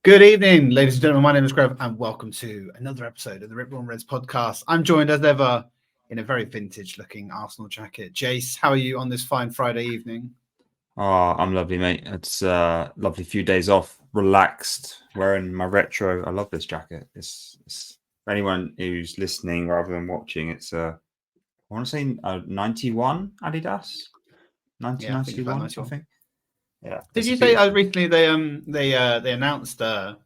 Good evening, ladies and gentlemen. My name is Grev, and welcome to another episode of the Rip Roaring Reds podcast. I'm joined as ever in a very vintage-looking Arsenal jacket. Jace, how are you on this fine Friday evening? Oh, I'm lovely, mate. It's a lovely few days off, relaxed, wearing my retro. I love this jacket. It's for anyone who's listening rather than watching. It's I want to say 91 Adidas, Yeah, I think it's about 1991, 91. I think. Yeah. Did you say recently they announced there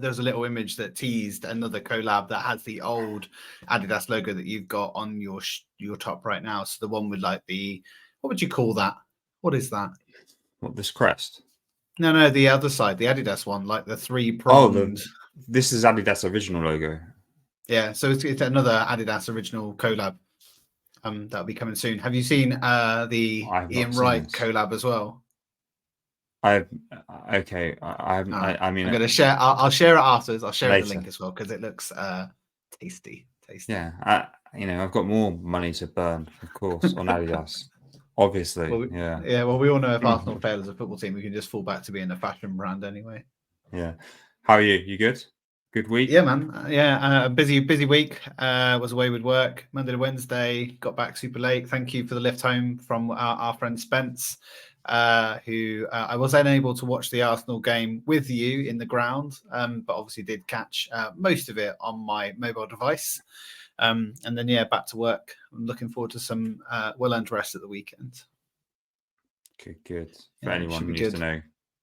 was a little image that teased another collab that has the old Adidas logo that you've got on your top right now? So the one with like what would you call that? What is that? What, this crest? No, the other side, the Adidas one, like the three-pronged. This is Adidas original logo. Yeah, so it's another Adidas original collab. That'll be coming soon. Have you seen the Ian Wright collab as well? I mean, I'm gonna share. I'll share it afterwards. I'll share the link as well because it looks tasty. Yeah, I've got more money to burn, of course, on Adidas. Obviously, Well, we all know if Arsenal fail as a football team, we can just fall back to being a fashion brand anyway. Yeah. How are you? You good? Good week? Yeah, man. A busy week. Was away with work Monday to Wednesday. Got back super late. Thank you for the lift home from our friend Spence, who I was unable to watch the Arsenal game with you in the ground, but obviously did catch most of it on my mobile device. And then, back to work. I'm looking forward to some well-earned rest at the weekend. Good. For anyone who needs to know,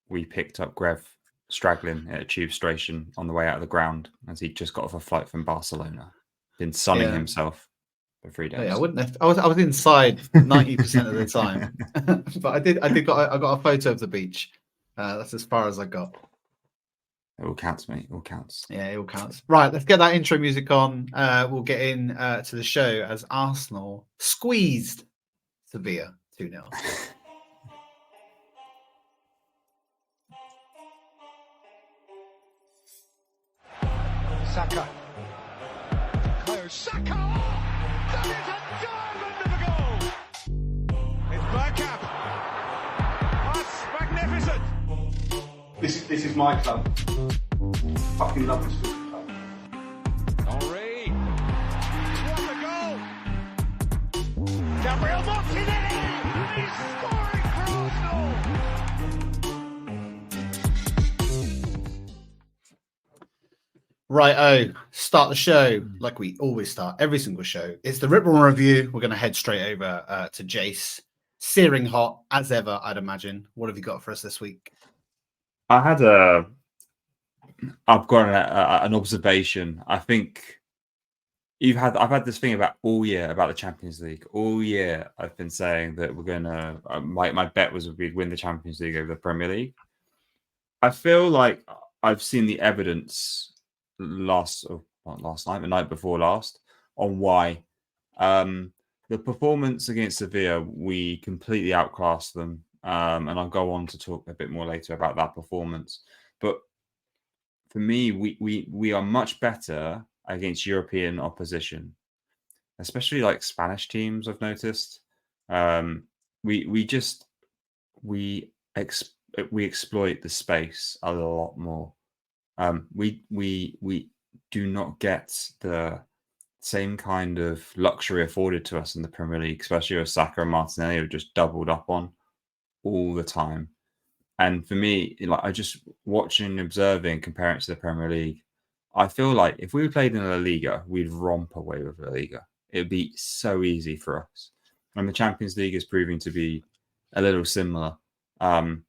we picked up Grev straggling at a tube station on the way out of the ground as he just got off a flight from Barcelona. Been sunning himself for 3 days. Yeah, I wouldn't have. I was inside 90% of the time, but I got a photo of the beach. That's as far as I got. It all counts, mate. It all counts. Yeah, it all counts. Right, let's get that intro music on. We'll get in to the show as Arsenal squeezed Sevilla 2-0. Saka. Saka! That is a diamond of a goal! It's Bergkamp. That's magnificent! This is my club. Fucking love this football club. Henri. What a goal! Gabriel Martinelli! He's scoring for Arsenal! Right, start the show like we always start every single show. It's the Rip Roaring Review. We're going to head straight over to Jace. Searing hot, as ever, I'd imagine. What have you got for us this week? I've got an observation. I think I've had this thing about all year about the Champions League. All year I've been saying that we're gonna. My bet was we'd win the Champions League over the Premier League. I feel like I've seen the evidence the night before last, on why. The performance against Sevilla, we completely outclassed them. And I'll go on to talk a bit more later about that performance. But for me, we are much better against European opposition, especially like Spanish teams. I've noticed. We exploit the space a lot more. We do not get the same kind of luxury afforded to us in the Premier League, especially with Saka and Martinelli are just doubled up on all the time. And for me, like I just watching and observing, comparing it to the Premier League, I feel like if we played in La Liga, we'd romp away with La Liga. It'd be so easy for us. And the Champions League is proving to be a little similar. And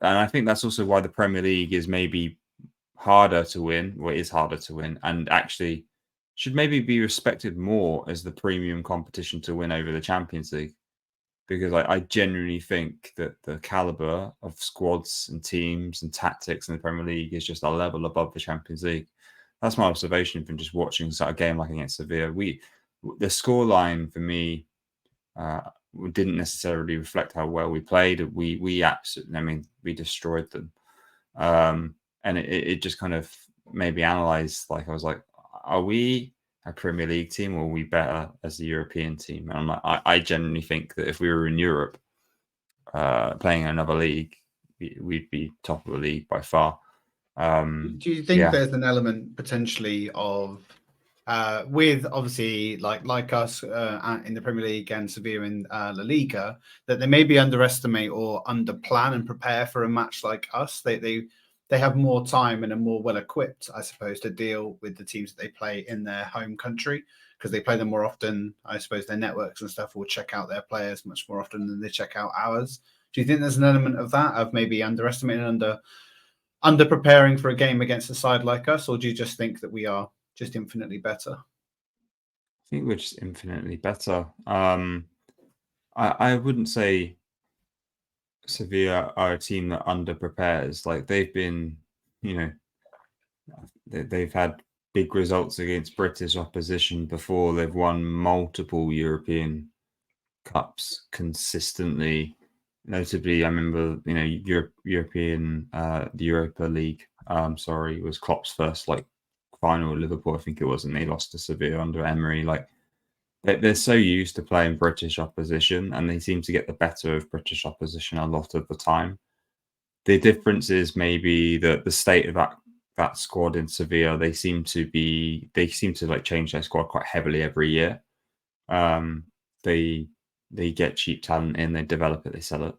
I think that's also why the Premier League is maybe harder to win, or is harder to win, and actually should maybe be respected more as the premium competition to win over the Champions League. Because I genuinely think that the caliber of squads and teams and tactics in the Premier League is just a level above the Champions League. That's my observation from just watching a game like against Sevilla. The scoreline for me didn't necessarily reflect how well we played. We absolutely, we destroyed them. And it just kind of made me analyze. Like I was like, are we a Premier League team, or are we better as a European team? And I'm like, I genuinely think that if we were in Europe, playing in another league, we'd be top of the league by far. Do you think Yeah. there's an element potentially of with obviously like us in the Premier League and Sevilla in La Liga, that they maybe underestimate or underplan and prepare for a match like us? They have more time and are more well equipped, I suppose, to deal with the teams that they play in their home country, because they play them more often. I suppose their networks and stuff will check out their players much more often than they check out ours. Do you think there's an element of that, of maybe underestimating, under preparing for a game against a side like us, or do you just think that we are just infinitely better? I think we're just infinitely better. I wouldn't say Sevilla are a team that under prepares. Like they've been, they've had big results against British opposition before. They've won multiple European Cups consistently. Notably, I remember, European, the Europa League, was Klopp's first final at Liverpool, I think it was, and they lost to Sevilla under Emery. Like they're so used to playing British opposition, and they seem to get the better of British opposition a lot of the time. The difference is maybe the state of that squad in Sevilla. They seem to change their squad quite heavily every year. They get cheap talent in, they develop it, they sell it.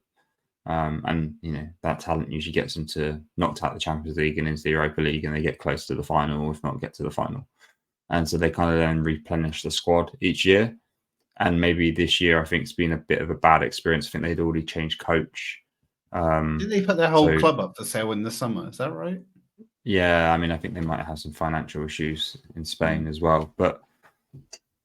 And that talent usually gets them to knocked out the Champions League and into the Europa League, and they get close to the final, if not get to the final. And so they kind of then replenish the squad each year. And maybe this year, I think it's been a bit of a bad experience. I think they'd already changed coach. Did they put their whole club up for sale in the summer? Is that right? Yeah, I mean, I think they might have some financial issues in Spain as well. But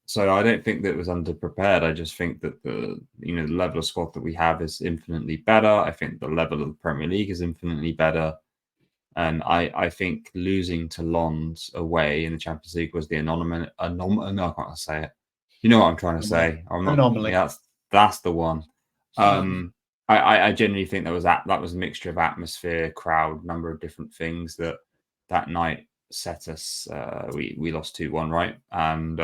so I don't think that it was underprepared. I just think that the level of squad that we have is infinitely better. I think the level of the Premier League is infinitely better. And I think losing to Lens away in the Champions League was the anomaly. No, I can't say it. You know what I'm trying to say. Anomaly. That's the one. I genuinely think that was a mixture of atmosphere, crowd, number of different things that night set us. We lost 2-1, right? And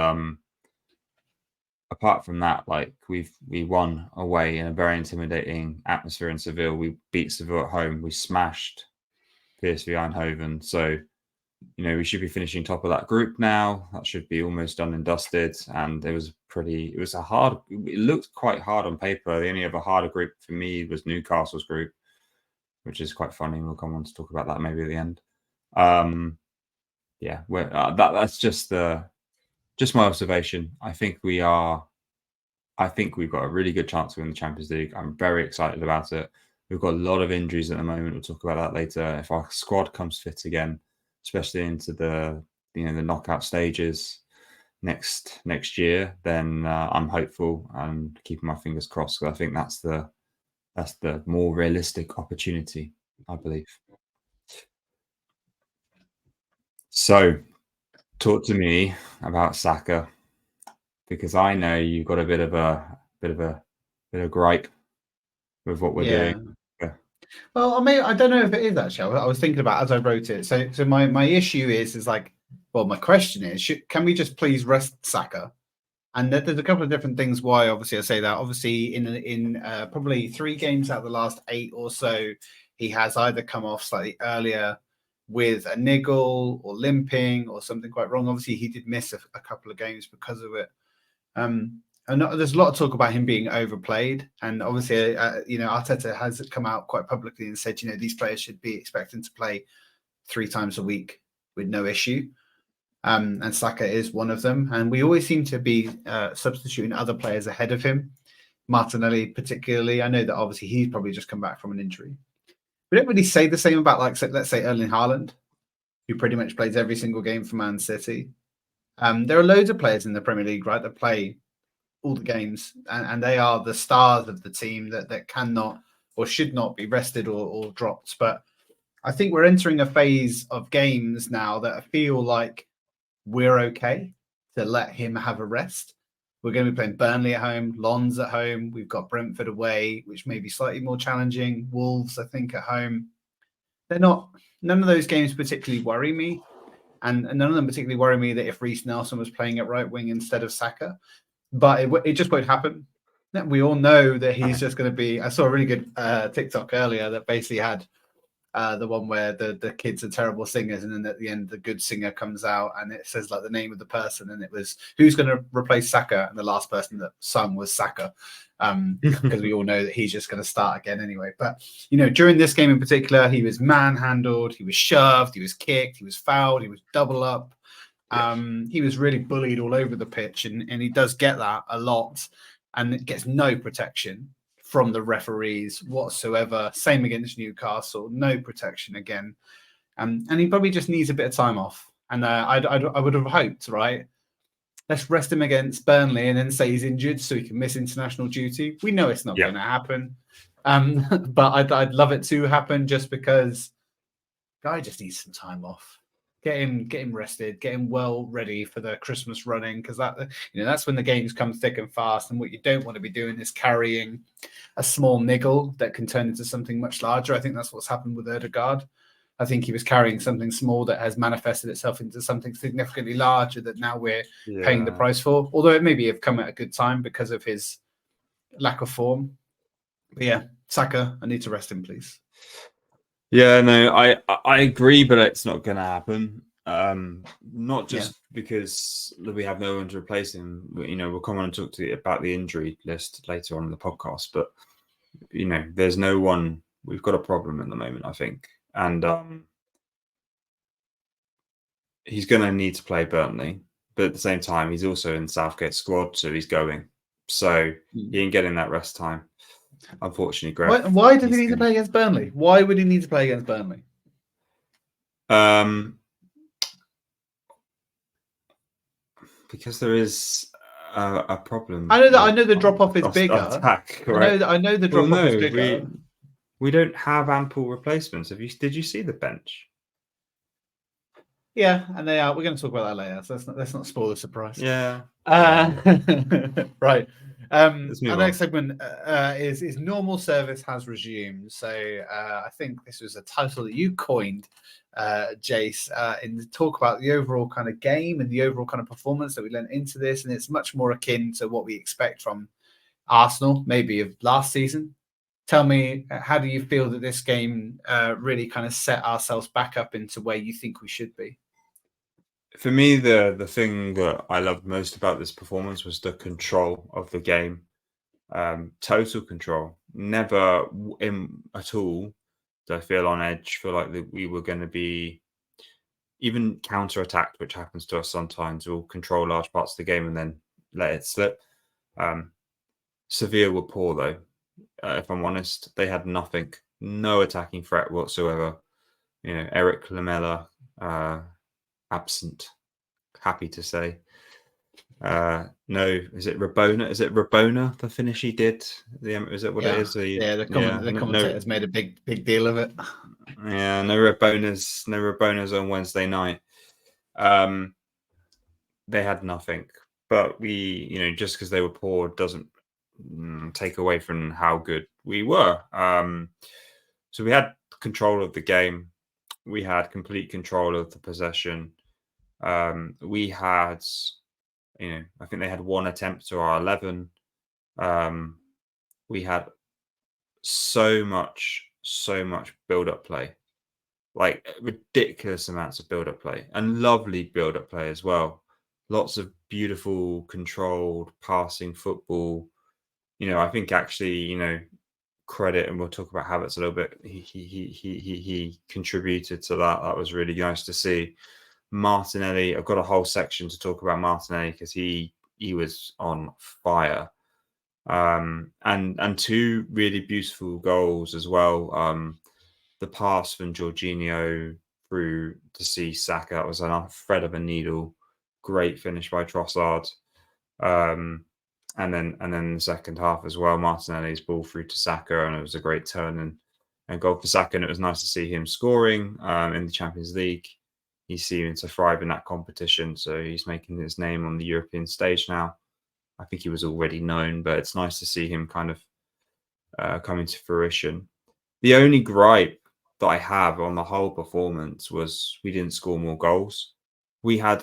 apart from that, we won away in a very intimidating atmosphere in Seville. We beat Seville at home. We smashed PSV Eindhoven. So, we should be finishing top of that group now. That should be almost done and dusted. And it looked quite hard on paper. The only other harder group for me was Newcastle's group, which is quite funny. We'll come on to talk about that maybe at the end. That's just my observation. I think we've got a really good chance to win the Champions League. I'm very excited about it. We've got a lot of injuries at the moment. We'll talk about that later. If our squad comes fit again, especially into the knockout stages next year, then I'm hopeful and keeping my fingers crossed. Because I think that's the more realistic opportunity, I believe. So, talk to me about Saka, because I know you've got a bit of a gripe with what we're doing. Yeah. Well, I don't know if it is actually. I was thinking about as I wrote it. So my issue is my question is, can we just please rest Saka? And there's a couple of different things why. Obviously, I say that. Obviously, in probably 3 games out of the last 8 or so, he has either come off slightly earlier with a niggle or limping or something quite wrong. Obviously, he did miss a couple of games because of it. And there's a lot of talk about him being overplayed. And obviously, Arteta has come out quite publicly and said, these players should be expecting to play 3 times a week with no issue. And Saka is one of them. And we always seem to be substituting other players ahead of him. Martinelli, particularly. I know that obviously he's probably just come back from an injury. We don't really say the same about, let's say, Erling Haaland, who pretty much plays every single game for Man City. There are loads of players in the Premier League, right, that play all the games, and they are the stars of the team that cannot or should not be rested or dropped. But I think we're entering a phase of games now that I feel like we're okay to let him have a rest. We're going to be playing Burnley at home, Lens at home. We've got Brentford away, which may be slightly more challenging. Wolves, I think, at home. None of those games particularly worry me. And none of them particularly worry me that if Reece Nelson was playing at right wing instead of Saka. But it just won't happen. We all know that he's just going to be... I saw a really good TikTok earlier that basically had The one where the kids are terrible singers, and then at the end the good singer comes out and it says like the name of the person, and it was who's going to replace Saka, and the last person that sung was Saka, because we all know that he's just going to start again anyway. But during this game in particular, he was manhandled, he was shoved, he was kicked, he was fouled, he was double up. He was really bullied all over the pitch, and he does get that a lot, and it gets no protection from the referees whatsoever. Same against Newcastle, no protection again. And he probably just needs a bit of time off. And I would have hoped, right? Let's rest him against Burnley and then say he's injured so he can miss international duty. We know it's not going to happen. But I'd love it to happen, just because guy just needs some time off. Get him rested, get him well ready for the Christmas running, because that's when the games come thick and fast. And what you don't want to be doing is carrying a small niggle that can turn into something much larger. I think that's what's happened with Ødegaard. I think he was carrying something small that has manifested itself into something significantly larger that now we're paying the price for. Although it maybe have come at a good time because of his lack of form. But yeah, Saka, I need to rest him, please. Yeah, no, I agree, but it's not going to happen. Not just because we have no one to replace him. We'll come on and talk about the injury list later on in the podcast. But there's no one. We've got a problem at the moment, I think, and he's going to need to play Burnley. But at the same time, he's also in Southgate's squad, so he's going. So he ain't getting that rest time. Unfortunately, Grev. Why does he need to play against Burnley? Why would he need to play against Burnley? Because there is a problem. I know the drop off is bigger. Attack, right? I know the drop off is bigger. We don't have ample replacements. Did you see the bench? Yeah, and they are. We're going to talk about that later. So let's not spoil the surprise. Yeah. Right. Our next segment is normal service has resumed. So I think this was a title that you coined, Jace, in the talk about the overall kind of game and the overall kind of performance that we lent into this, and it's much more akin to what we expect from Arsenal, maybe of last season. Tell me, how do you feel that this game really kind of set ourselves back up into where you think we should be? For me, the thing that I loved most about this performance was the control of the game. Total control. Never at all did I feel on edge, feel like that we were going to be even counter-attacked, which happens to us sometimes. We'll control large parts of the game and then let it slip. Sevilla were poor, though. If I'm honest, they had nothing. No attacking threat whatsoever. Eric Lamela, absent, happy to say. No, is it Rabona? Is it Rabona, the finish he did? Is it what it is? The commentators made a big deal of it. Yeah, no Rabonas on Wednesday night. They had nothing. But we, just because they were poor doesn't take away from how good we were. So we had control of the game. We had complete control of the possession. We had, I think they had one attempt to our 11. We had so much build-up play, like ridiculous amounts of build-up play, and lovely build-up play as well. Lots of beautiful, controlled passing football. I think actually, credit, and we'll talk about Havertz a little bit. He contributed to that. That was really nice to see. Martinelli, I've got a whole section to talk about Martinelli because he was on fire. And two really beautiful goals as well. The pass from Jorginho through to see Saka, that was a thread of a needle. Great finish by Trossard. And then the second half as well, Martinelli's ball through to Saka, and it was a great turn and goal for Saka. And it was nice to see him scoring in the Champions League. He's seeming to thrive in that competition, so he's making his name on the European stage now. I think he was already known, but it's nice to see him kind of coming to fruition. The only gripe that I have on the whole performance was we didn't score more goals. We had,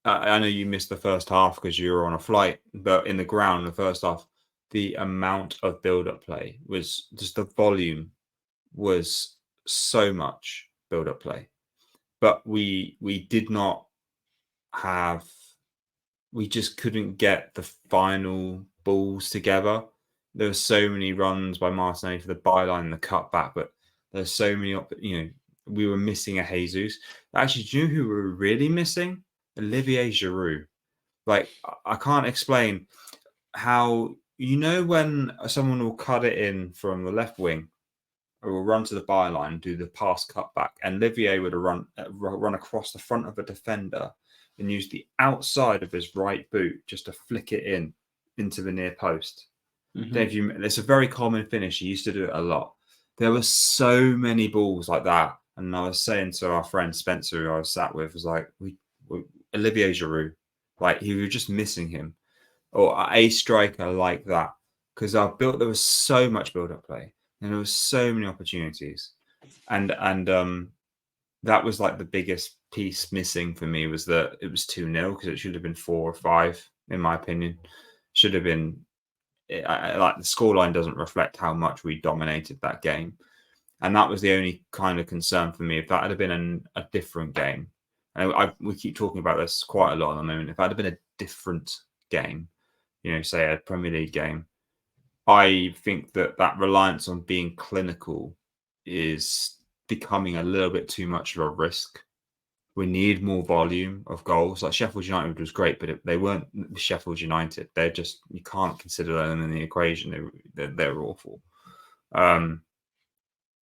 I know you missed the first half because you were on a flight, but in the ground in the first half, the amount of build-up play was just, the volume was so much build-up play, but we did not have. We just couldn't get the final balls together. There were so many runs by Martinelli for the byline and the cutback, but there's so many. We were missing a Jesus. Actually, do you know who we were really missing? Olivier Giroud. Like, I can't explain how, when someone will cut it in from the left wing or will run to the byline and do the pass cutback, and Olivier would have run across the front of a defender and use the outside of his right boot just to flick it into the near post. Mm-hmm. It's a very common finish. He used to do it a lot. There were so many balls like that. And I was saying to our friend Spencer, who I was sat with, was like, Olivier Giroud, like, we were just missing him, or a striker like that, because there was so much build-up play and there was so many opportunities, and that was like the biggest piece missing for me, was that it was 2-0, because it should have been 4 or 5, in my opinion. Should have been. Like, the scoreline doesn't reflect how much we dominated that game. And that was the only kind of concern for me. If that had been a different game, and we keep talking about this quite a lot at the moment, if that had been a different game, say a Premier League game, I think that reliance on being clinical is becoming a little bit too much of a risk. We need more volume of goals. Like, Sheffield United was great, but they weren't Sheffield United. They're just, you can't consider them in the equation. They're awful.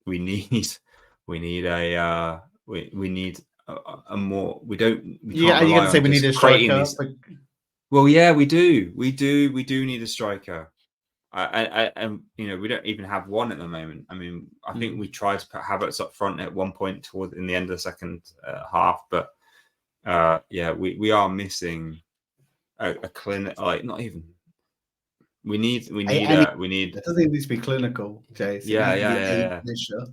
We need a more. We don't. We Yeah, can't you're going to say we need a striker. Well, yeah, we do. We do need a striker. And we don't even have one at the moment. I mean, I think we tried to put Havertz up front at one point in the end of the second half, but we are missing a clinic. Like, not even. We need. It doesn't even need to be clinical, Jace. Yeah. Finisher.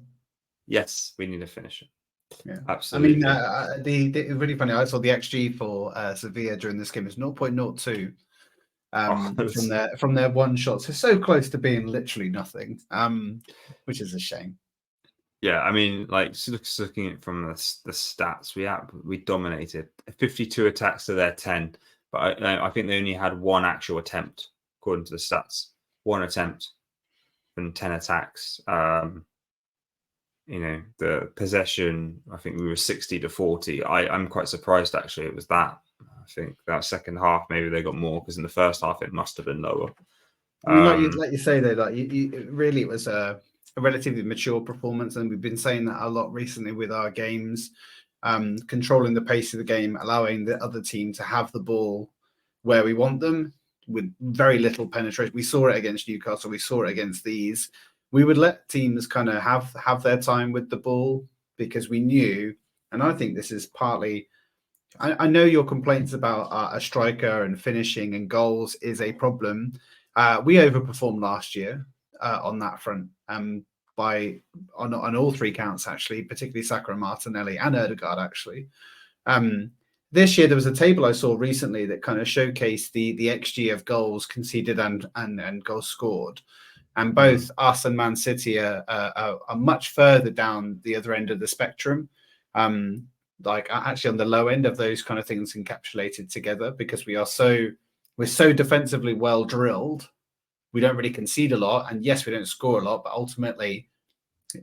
Yes, we need a finisher. Yeah, absolutely. I mean, the really funny. I saw the XG for Sevilla during this game is 0.02. From their one shots. It's so close to being literally nothing, which is a shame. Yeah, I mean, like, looking at it from the stats, we dominated 52 attacks to their 10, but I think they only had one actual attempt according to the stats. One attempt from 10 attacks. The possession, I think we were 60-40. I'm quite surprised, actually, it was that. I think that second half, maybe they got more, because in the first half it must have been lower. I mean, like you say, though, like really, it was a relatively mature performance, and we've been saying that a lot recently with our games, controlling the pace of the game, allowing the other team to have the ball where we want them with very little penetration. We saw it against Newcastle. We saw it against these. We would let teams kind of have their time with the ball, because we knew, and I think this is partly. I know your complaints about a striker and finishing and goals is a problem. We overperformed last year on that front, on all 3 counts, actually, particularly Saka and Martinelli and Ødegaard, actually. This year, there was a table I saw recently that kind of showcased the XG of goals conceded and goals scored. And both us and Man City are much further down the other end of the spectrum. Like, actually on the low end of those kind of things encapsulated together, because we're so defensively well drilled. We don't really concede a lot, and yes, we don't score a lot, but ultimately,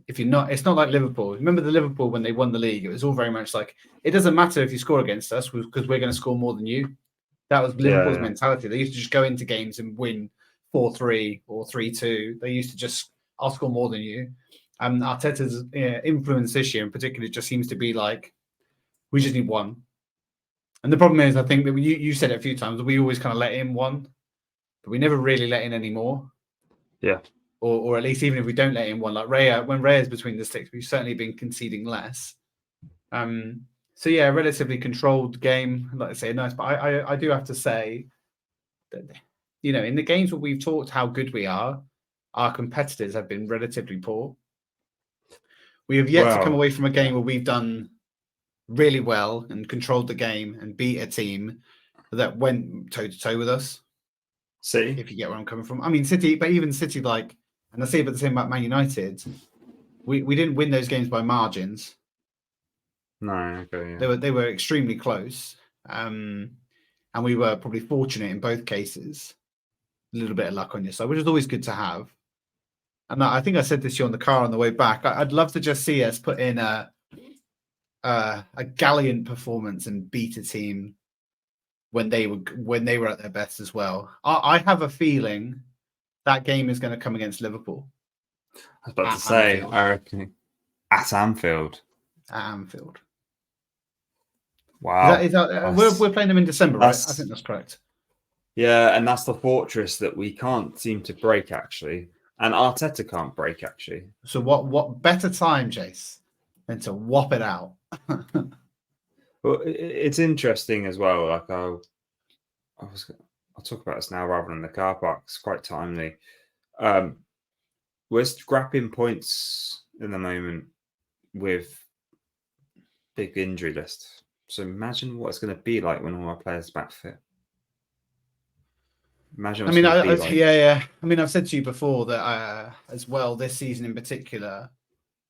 it's not like Liverpool. Remember the Liverpool when they won the league? It was all very much like, it doesn't matter if you score against us because we're going to score more than you. That was Liverpool's mentality. They used to just go into games and win 4-3 or 3-2. They used to just, I'll score more than you. Arteta's influence this year in particular just seems to be like, we just need one. And the problem is, I think that you said it a few times, we always kind of let in one, but we never really let in any more. Yeah. Or at least even if we don't let in one, like Raya, when Raya's between the sticks, we've certainly been conceding less. So yeah, relatively controlled game. Like I say, nice. But I do have to say that, in the games where we've talked how good we are, our competitors have been relatively poor. We have yet to come away from a game where we've done really well and controlled the game and beat a team that went toe to toe with us. City, if you get where I'm coming from. I mean, City, but even City, like, and I say about the same about Man United. We didn't win those games by margins. No, okay, yeah. They were extremely close, and we were probably fortunate in both cases. A little bit of luck on your side, which is always good to have. And I think I said this to you on the car on the way back. I'd love to just see us put in a gallant performance and beat a team when they were at their best as well. I have a feeling that game is going to come against Liverpool. I was about to At say, Anfield. I reckon at Anfield. At Anfield. Wow. We're playing them in December, right? I think that's correct. Yeah, and that's the fortress that we can't seem to break, actually. And Arteta can't break, actually. So what better time, Jace, than to whop it out? Well, it's interesting as well. Like I'll talk about this now rather than the car park. It's quite timely. We're scrapping points in the moment with big injury list. So imagine what it's going to be like when all our players are back fit. Imagine. What yeah. I mean, I've said to you before that as well this season in particular,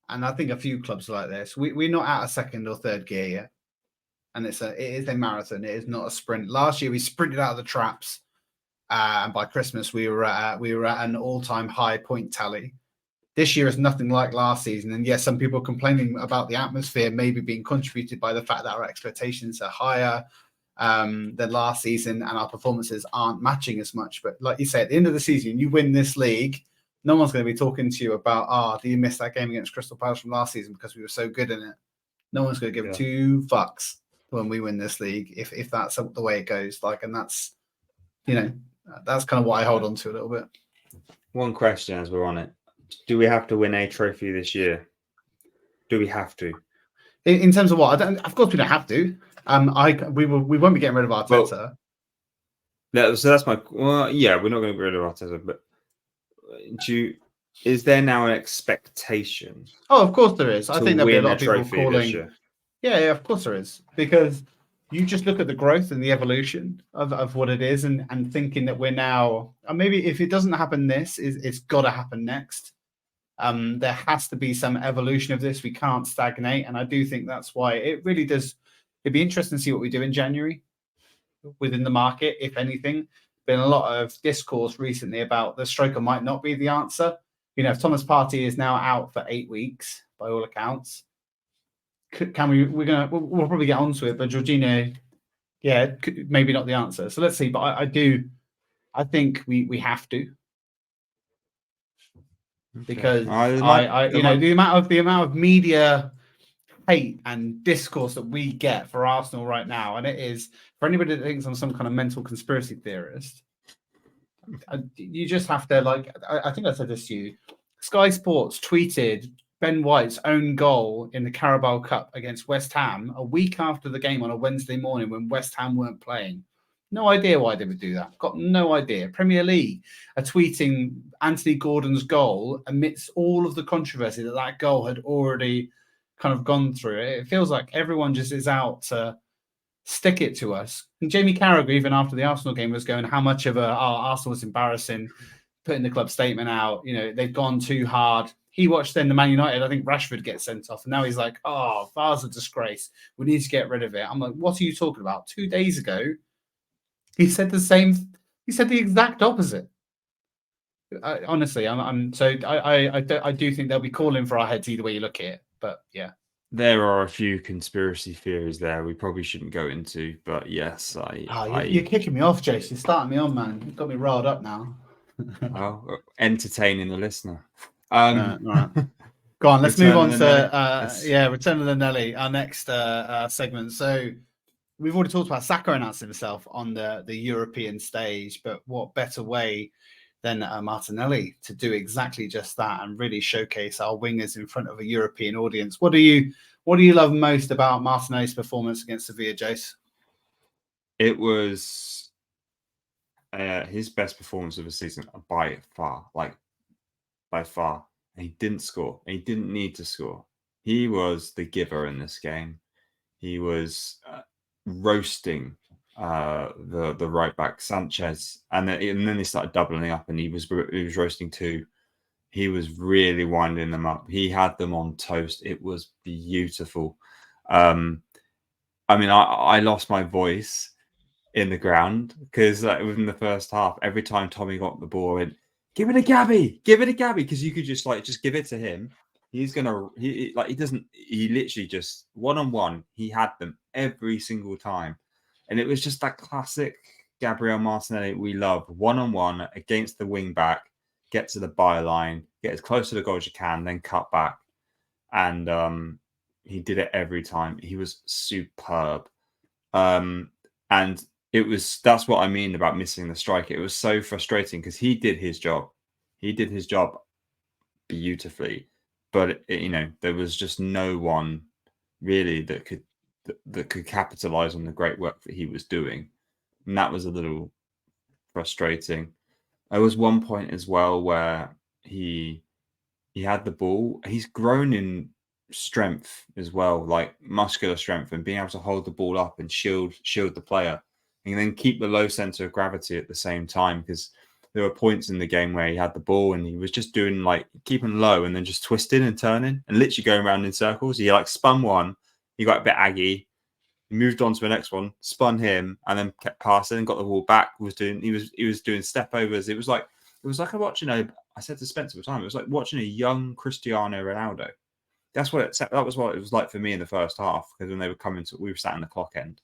and I think a few clubs like this. We're not out of second or third gear yet, and it is a marathon. It is not a sprint. Last year we sprinted out of the traps, and by Christmas we were at an all-time high point tally. This year is nothing like last season, and yes, some people are complaining about the atmosphere maybe being contributed by the fact that our expectations are higher than last season, and our performances aren't matching as much. But like you say, at the end of the season, you win this league, no one's going to be talking to you about, do you miss that game against Crystal Palace from last season because we were so good in it? No one's going to give two fucks when we win this league if that's the way it goes. And that's, that's kind of what I hold on to a little bit. One question as we're on it. Do we have to win a trophy this year? Do we have to? In terms of what? Of course we don't have to. We won't be getting rid of Arteta. Well, so that's my. Well, yeah, we're not going to get rid of Arteta, but is there now an expectation? Oh, of course there is. I think there'll be a lot of people calling. Yeah, of course there is, because you just look at the growth and the evolution of what it is, and thinking that we're now, maybe if it doesn't happen, it's got to happen next. There has to be some evolution of this. We can't stagnate, and I do think that's why it really does. It'd be interesting to see what we do in January within the market, if anything. Been a lot of discourse recently about the striker might not be the answer. If Thomas Partey is now out for 8 weeks, by all accounts, we'll probably get onto it, but Jorginho, maybe not the answer. So let's see. But I think we have to. Because the amount of media hate and discourse that we get for Arsenal right now, and it is for anybody that thinks I'm some kind of mental conspiracy theorist, you just have to I think I said this to you. Sky Sports tweeted Ben White's own goal in the Carabao Cup against West Ham a week after the game on a Wednesday morning when West Ham weren't playing. No idea why they would do that. Got no idea. Premier League are tweeting Anthony Gordon's goal amidst all of the controversy that goal had already kind of gone through. It feels like everyone just is out to stick it to us. And Jamie Carragher, even after the Arsenal game, was going, how much of Arsenal was embarrassing, putting the club statement out. They've gone too hard. He watched then the Man United, I think Rashford gets sent off. And now he's like, VAR's a disgrace. We need to get rid of it. I'm like, what are you talking about? 2 days ago, he said the same. He said the exact opposite. Honestly, I do think they'll be calling for our heads either way you look at it. But yeah, there are a few conspiracy theories there we probably shouldn't go into. But yes, you're kicking me off, Jace. You're starting me on, man. You've got me riled up now. Entertaining the listener. Right. Go on. Let's move on to Return of the Nelly, our next segment. So we've already talked about Saka announcing himself on the European stage, but what better way than Martinelli to do exactly just that and really showcase our wingers in front of a European audience? What do you love most about Martinelli's performance against Sevilla, Jace? It was his best performance of the season by far. And he didn't score. And he didn't need to score. He was the giver in this game. He was roasting the right back Sanchez, and then they started doubling up, and he was roasting too. he was really winding them up. He had them on toast. It was beautiful. I mean, I lost my voice in the ground because within the first half, every time Tommy got the ball, and give it a Gabby, because you could just give it to him. He literally just one-on-one. He had them every single time, and it was just that classic Gabriel Martinelli we love. One-on-one against the wing back, get to the byline, get as close to the goal as you can, then cut back, and he did it every time. He was superb, and that's what I mean about missing the striker. It was so frustrating because he did his job. He did his job beautifully, but there was just no one really that could capitalize on the great work that he was doing, and that was a little frustrating. There was one point as well where he had the ball. He's grown in strength as well, like muscular strength, and being able to hold the ball up and shield the player, and then keep the low center of gravity at the same time. Because there were points in the game where he had the ball and he was just doing keeping low and then just twisting and turning and literally going around in circles. He spun one, he got a bit aggy, he moved on to the next one, spun him, and then kept passing and got the ball back. He was doing step overs. It was like watching I said to Spencer at the time, it was like watching a young Cristiano Ronaldo. That was what it was like for me in the first half, because when they were coming we were sat in the clock end.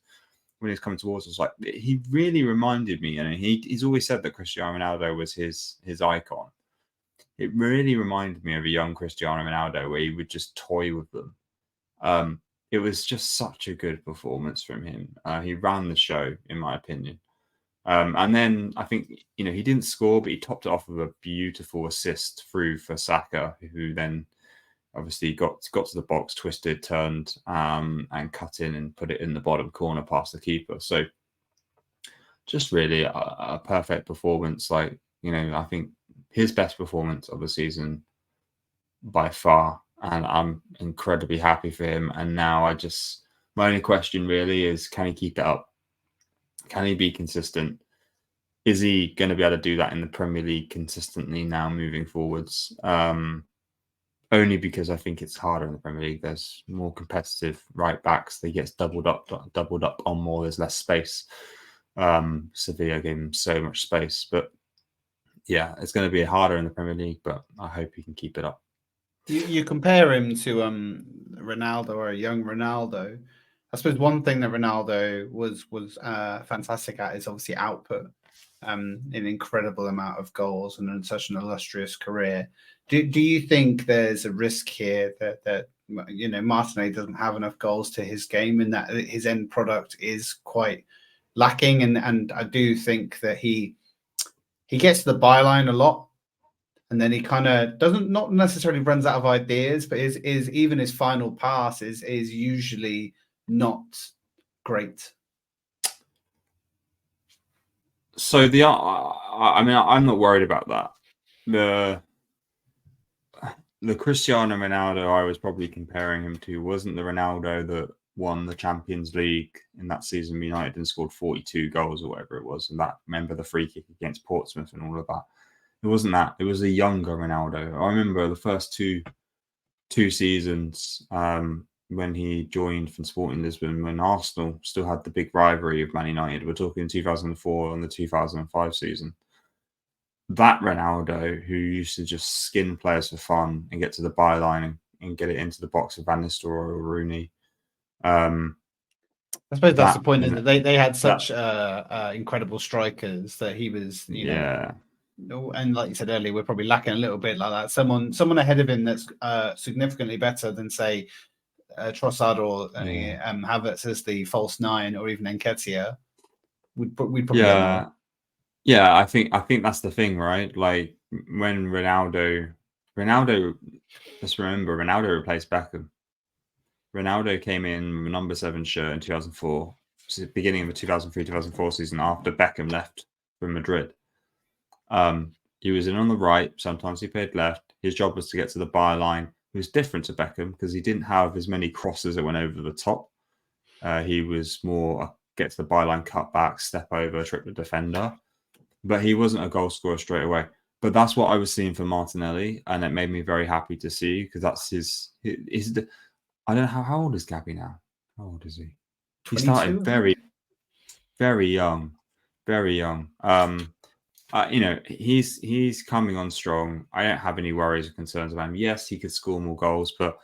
When he was coming towards us, he really reminded me, and he's always said that Cristiano Ronaldo was his icon. It really reminded me of a young Cristiano Ronaldo where he would just toy with them. It was just such a good performance from him. He ran the show, in my opinion. And then I think, he didn't score, but he topped it off with a beautiful assist through for Saka, who then obviously got to the box, twisted, turned, and cut in and put it in the bottom corner past the keeper. So just really a perfect performance. I think his best performance of the season by far, and I'm incredibly happy for him. And now my only question really is, can he keep it up? Can he be consistent? Is he going to be able to do that in the Premier League consistently now moving forwards? Only because I think it's harder in the Premier League. There's more competitive right backs. They get doubled up on more. There's less space. Sevilla gave him so much space, but yeah, it's going to be harder in the Premier League. But I hope he can keep it up. You compare him to Ronaldo, or a young Ronaldo. I suppose one thing that Ronaldo was fantastic at is obviously output. An incredible amount of goals and in such an illustrious career. Do you think there's a risk here that Martinelli doesn't have enough goals to his game, and that his end product is quite lacking? And I do think that he gets to the byline a lot, and then he kind of not necessarily runs out of ideas, but is even his final pass is usually not great. So I'm not worried about that. The Cristiano Ronaldo I was probably comparing him to wasn't the Ronaldo that won the Champions League in that season United and scored 42 goals or whatever it was, and remember the free kick against Portsmouth and all of that. It wasn't that. It was a younger Ronaldo. I remember the first two seasons when he joined from Sporting Lisbon, when Arsenal still had the big rivalry of Man United. We're talking 2004 and the 2005 season. That Ronaldo, who used to just skin players for fun and get to the byline and get it into the box of Van Nistelrooy or Rooney. I suppose that's the point, that they had such incredible strikers that he was, and like you said earlier, we're probably lacking a little bit like that. Someone ahead of him that's significantly better than, say, Trossard or Havertz as the false nine, or even Nketiah, we'd probably get more. Yeah, I think that's the thing, right? Like when Ronaldo, let's remember, Ronaldo replaced Beckham. Ronaldo came in with a number 7 shirt in 2004, beginning of the 2003-2004 season, after Beckham left for Madrid. He was in on the right. Sometimes he played left. His job was to get to the byline. It was different to Beckham because he didn't have as many crosses that went over the top. He was more get to the byline, cut back, step over, trick the defender. But he wasn't a goal scorer straight away. But that's what I was seeing for Martinelli, and it made me very happy to see because that's his. I don't know how old is Gabby now. How old is he? He 22, started I think. very young, very young. He's coming on strong. I don't have any worries or concerns about him. Yes, he could score more goals, but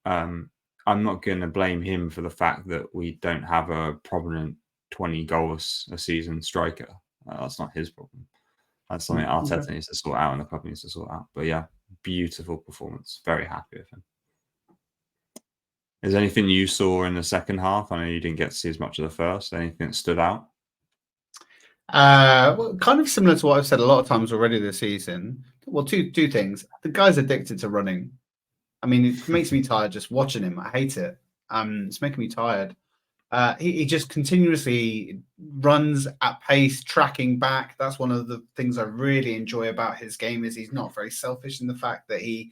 I'm not going to blame him for the fact that we don't have a prominent 20 goals a season striker. That's not his problem. That's something Arteta needs to sort out and the club needs to sort out. But yeah, beautiful performance. Very happy with him. Is there anything you saw in the second half? I know you didn't get to see as much of the first. Anything that stood out? Well, kind of similar to what I've said a lot of times already this season. Well, two things. The guy's addicted to running. I mean, it makes me tired just watching him. I hate it. It's making me tired. He just continuously runs at pace, tracking back. That's one of the things I really enjoy about his game is he's not very selfish in the fact that he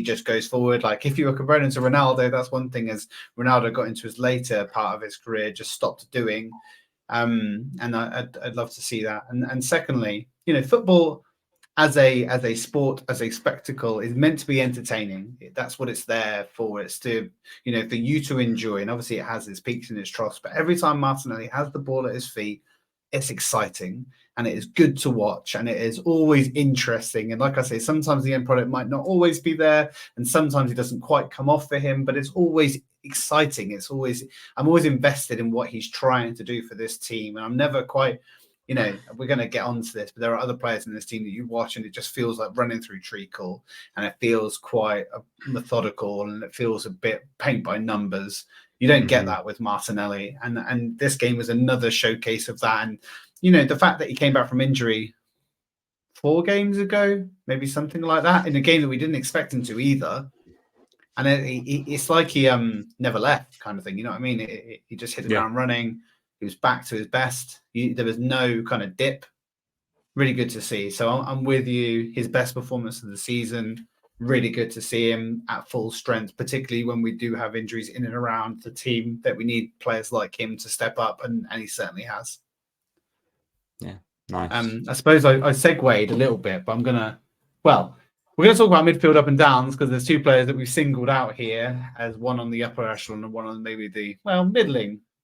just goes forward. Like if you were comparing him to Ronaldo, that's one thing as Ronaldo got into his later part of his career, just stopped doing. And I'd love to see that. And secondly, football as a sport, as a spectacle, is meant to be entertaining. That's what it's there for. It's to, for you to enjoy. And obviously it has its peaks and its troughs, but every time Martinelli has the ball at his feet, it's exciting and it is good to watch and it is always interesting. And like I say, sometimes the end product might not always be there and sometimes it doesn't quite come off for him, but it's always exciting. I'm always invested in what he's trying to do for this team. And I'm never quite, we're going to get onto this, but there are other players in this team that you watch and it just feels like running through treacle and it feels quite methodical and it feels a bit paint by numbers. You don't get that with Martinelli. And this game was another showcase of that. And, the fact that he came back from injury 4 games ago, maybe something like that, in a game that we didn't expect him to either. And it's like he never left kind of thing. You know what I mean? He just hit the ground running. He was back to his best. There was no kind of dip. Really good to see. So I'm with you. His best performance of the season. Really good to see him at full strength, particularly when we do have injuries in and around the team that we need players like him to step up, and he certainly has. Yeah, nice. I suppose I segued a little bit, but we're going to talk about midfield up and downs because there's 2 players that we've singled out here as one on the upper echelon and one on maybe the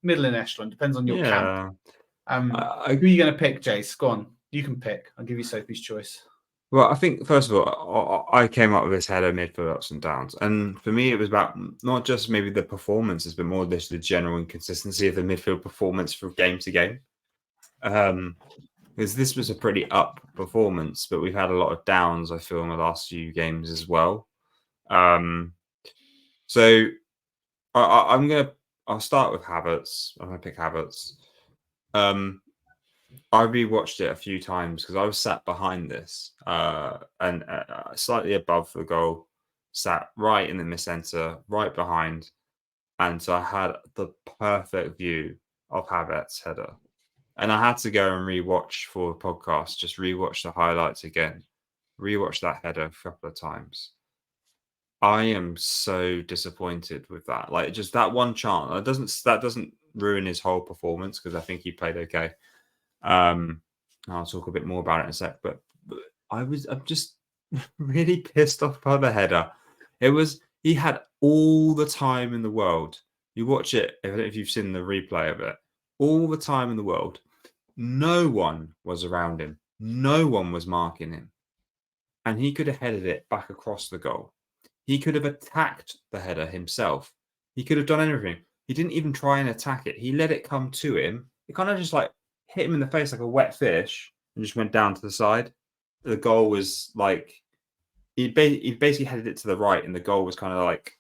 middling echelon. Depends on your camp. Who are you going to pick, Jace? Go on. You can pick. I'll give you Sophie's choice. Well, I think, first of all, I came up with this header midfield ups and downs. And for me, it was about not just maybe the performances, but more the general inconsistency of the midfield performance from game to game. Because this was a pretty up performance, but we've had a lot of downs, I feel, in the last few games as well. So I'll start with Havertz. I'm going to pick Havertz. I rewatched it a few times because I was sat behind this and slightly above the goal, sat right in the mid-centre, right behind. And so I had the perfect view of Havertz's header. And I had to go and rewatch for the podcast, just rewatch the highlights again, rewatch that header a couple of times. I am so disappointed with that. Like just that one chance, that doesn't ruin his whole performance because I think he played okay. I'll talk a bit more about it in a sec, but I'm just really pissed off by the header. He had all the time in the world. You watch it, I don't know if you've seen the replay of it, all the time in the world. No one was around him. No one was marking him. And he could have headed it back across the goal. He could have attacked the header himself. He could have done everything. He didn't even try and attack it. He let it come to him. It kind of just like hit him in the face like a wet fish and just went down to the side. The goal was like, he basically headed it to the right and the goal was kind of like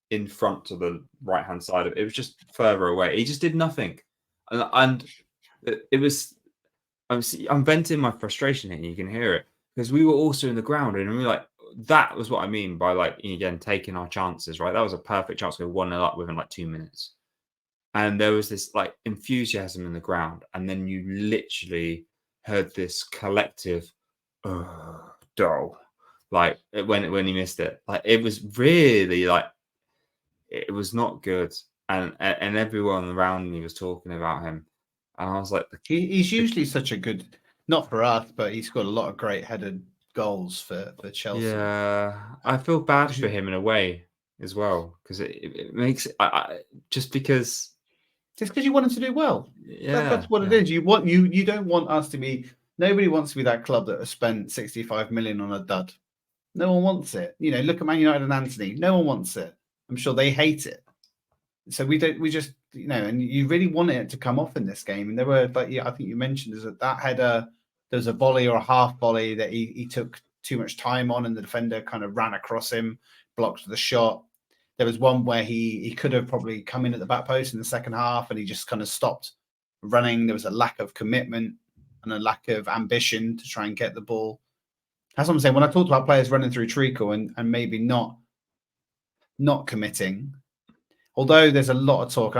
in front to the right-hand side of it. It was just further away. He just did nothing. And it was, I'm venting my frustration here. You can hear it because we were also in the ground and we were like, that was what I mean by like, again, taking our chances, right? That was a perfect chance to go 1-0 up within like 2 minutes. And there was this like enthusiasm in the ground. And then you literally heard this collective, dull, like when he missed it. Like it was really like, it was not good. And everyone around me was talking about him. And I was like, he's usually such a good Not for us, but he scored a lot of great headed goals for Chelsea. Yeah, I feel bad for him in a way as well because it makes just because. Just because you want him to do well. Yeah, That's what it is. You don't want us to be. Nobody wants to be that club that has spent 65 million on a dud. No one wants it. Look at Man United and Anthony. No one wants it. I'm sure they hate it. So we just, and you really want it to come off in this game. And there were, I think you mentioned is that header, there was a volley or a half volley that he took too much time on, and the defender kind of ran across him, blocked the shot. There was one where he could have probably come in at the back post in the second half, and he just kind of stopped running. There was a lack of commitment and a lack of ambition to try and get the ball. That's what I'm saying. When I talked about players running through treacle and maybe not committing, although there's a lot of talk.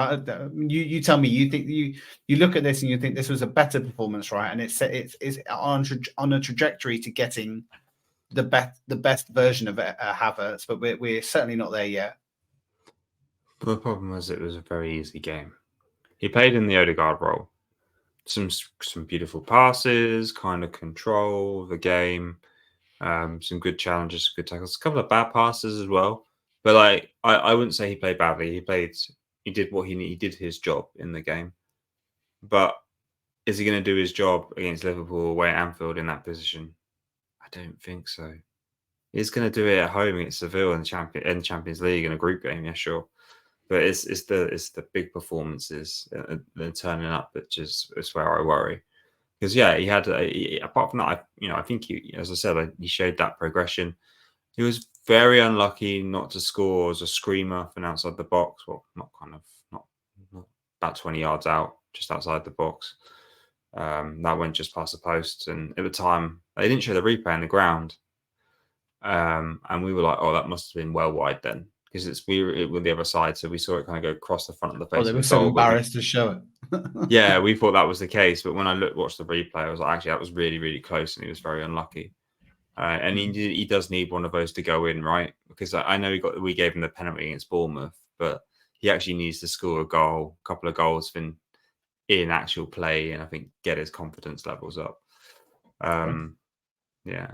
You tell me, you think you look at this and you think this was a better performance, right? And it's on a trajectory to getting the best version of Havertz, but we're certainly not there yet. But the problem was it was a very easy game. He played in the Odegaard role. Some beautiful passes, kind of control the game. Some good challenges, good tackles, a couple of bad passes as well. But I wouldn't say he played badly. He did what he did his job in the game. But is he going to do his job against Liverpool away at Anfield in that position? I don't think so. He's going to do it at home against Sevilla in Champions League in a group game, yeah, sure. But it's the big performances and turning up that is where I worry. Because he had apart from that, I think he, as I said, he showed that progression. He was very unlucky not to score as a screamer from outside the box. Well, not about 20 yards out, just outside the box. That went just past the post, and at the time they didn't show the replay on the ground, and we were like, "Oh, that must have been well wide then," because it was the other side, so we saw it kind of go across the front of the face. They were so embarrassed to show it. Yeah, we thought that was the case, but when I watched the replay, I was like, actually, that was really, really close, and he was very unlucky. And he does need one of those to go in, right? Because I know we gave him the penalty against Bournemouth, but he actually needs to score a couple of goals in actual play, and I think get his confidence levels up. Yeah.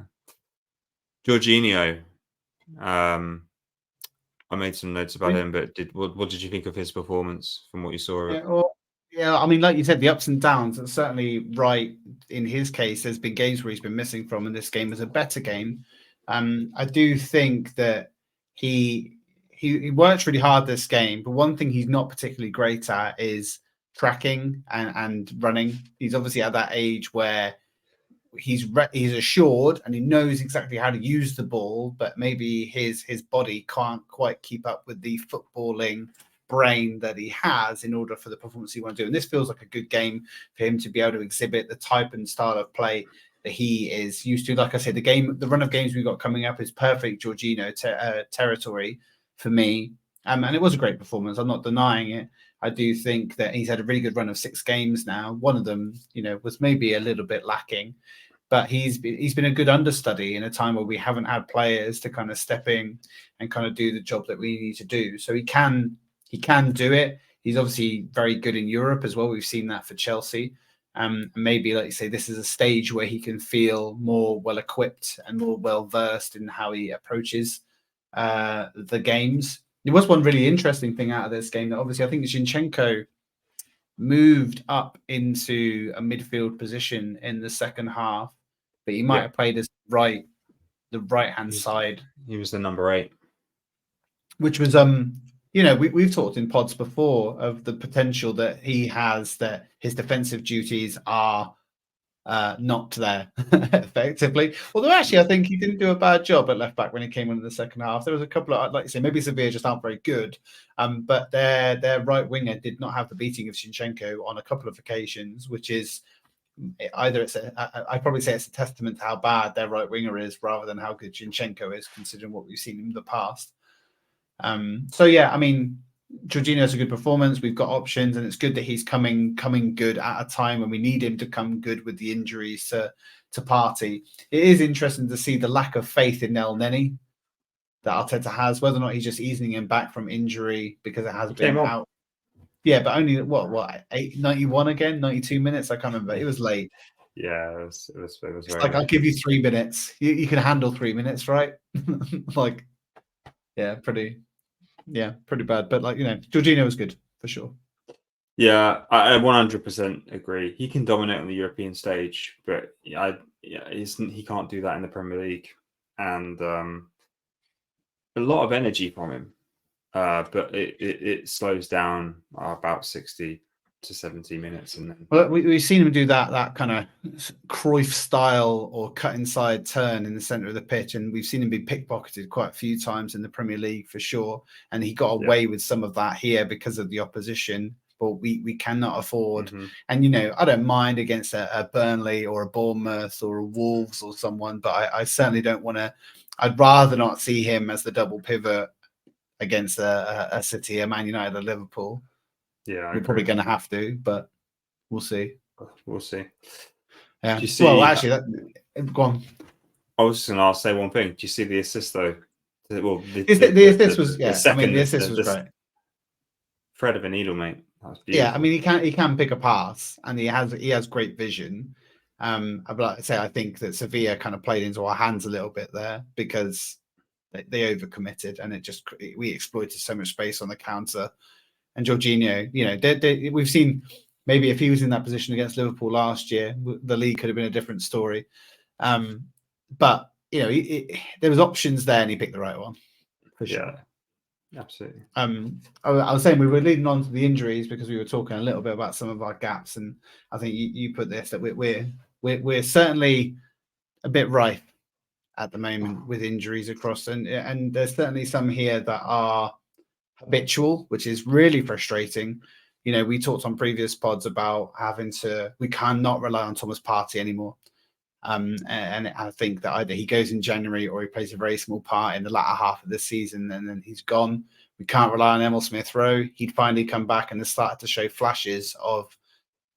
Jorginho, I made some notes about him, but what did you think of his performance from what you saw? Yeah, I mean, like you said, the ups and downs are certainly right. In his case, there's been games where he's been missing from, and this game was a better game. I do think that he worked really hard this game, but one thing he's not particularly great at is tracking and running. He's obviously at that age where he's assured and he knows exactly how to use the ball, but maybe his body can't quite keep up with the footballing brain that he has in order for the performance he wants to do. And this feels like a good game for him to be able to exhibit the type and style of play that he is used to. Like I said, the run of games we've got coming up is perfect Jorginho territory for me. And it was a great performance. I'm not denying it. I do think that he's had a really good run of 6 games now. One of them, was maybe a little bit lacking, but he's been a good understudy in a time where we haven't had players to kind of step in and kind of do the job that we need to do. So he can do it. He's obviously very good in Europe as well. We've seen that for Chelsea. And maybe, like you say, this is a stage where he can feel more well-equipped and more well-versed in how he approaches the games. There was one really interesting thing out of this game that obviously I think Zinchenko moved up into a midfield position in the second half, but he might have played as the right-hand side. He was the number 8. Which was we've talked in pods before of the potential that he has, that his defensive duties are not there effectively. Although actually, I think he didn't do a bad job at left back when he came in the second half. There was a couple of, like you say, maybe Sevilla just aren't very good, but their right winger did not have the beating of Zinchenko on a couple of occasions, which is either I'd probably say it's a testament to how bad their right winger is rather than how good Zinchenko is, considering what we've seen in the past. So yeah, I mean, Jorginho has a good performance. We've got options, and it's good that he's coming good at a time when we need him to come good with the injuries to Partey. It is interesting to see the lack of faith in El Neni that Arteta has, whether or not he's just easing him back from injury because it has been out. Yeah, but only 91 again, 92 minutes. I can't remember. It was late. Yeah, it was It's very like, I'll nice. give you 3 minutes. You can handle 3 minutes, right? Like, yeah, pretty bad. But like, Jorginho was good for sure. Yeah, I 100% agree. He can dominate on the European stage, but he can't do that in the Premier League, and a lot of energy from him. But it slows down about 60 to 70 minutes, and then Well, we've seen him do that kind of Cruyff style or cut inside turn in the centre of the pitch, and we've seen him be pickpocketed quite a few times in the Premier League for sure. And he got away with some of that here because of the opposition. But we cannot afford. And I don't mind against a Burnley or a Bournemouth or a Wolves or someone, but I certainly don't want to. I'd rather not see him as the double pivot against a City, a Man United, a Liverpool. Yeah, we're probably going to have to, but we'll see. We'll see. Yeah. Do you see, well, actually, go on. I was just going to say one thing. Do you see the assist though? Well, the assist was the assist was great. Thread of a needle, mate. That was beautiful. Yeah, I mean, he can pick a pass, and he has great vision. But like I say, I think that Sevilla kind of played into our hands a little bit there because they overcommitted, and we exploited so much space on the counter. And Jorginho, we've seen maybe if he was in that position against Liverpool last year, the league could have been a different story. But there was options there, and he picked the right one for sure. Yeah, absolutely. I was saying we were leading on to the injuries because we were talking a little bit about some of our gaps, and I think you put this that we're certainly a bit rife at the moment with injuries across, and there's certainly some here that are habitual, which is really frustrating. We talked on previous pods about we cannot rely on Thomas Partey anymore. And I think that either he goes in January or he plays a very small part in the latter half of the season and then he's gone. We can't rely on Emil Smith-Rowe. He'd finally come back and has started to show flashes of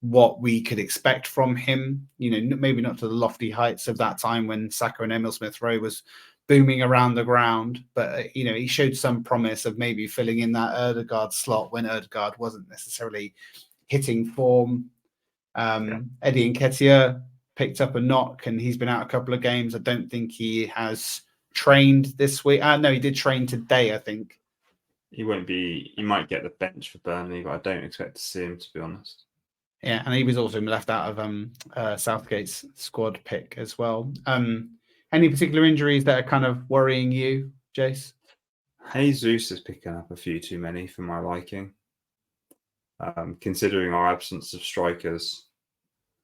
what we could expect from him. Maybe not to the lofty heights of that time when Saka and Emil Smith-Rowe was booming around the ground, but he showed some promise of maybe filling in that Ødegaard slot when Ødegaard wasn't necessarily hitting form. Eddie Nketiah picked up a knock and he's been out a couple of games. I don't think he has trained this week. No, he did train today, I think. He might get the bench for Burnley, but I don't expect to see him, to be honest. Yeah, and he was also left out of Southgate's squad pick as well. Any particular injuries that are kind of worrying you, Jace? Jesus is picking up a few too many for my liking. Considering our absence of strikers,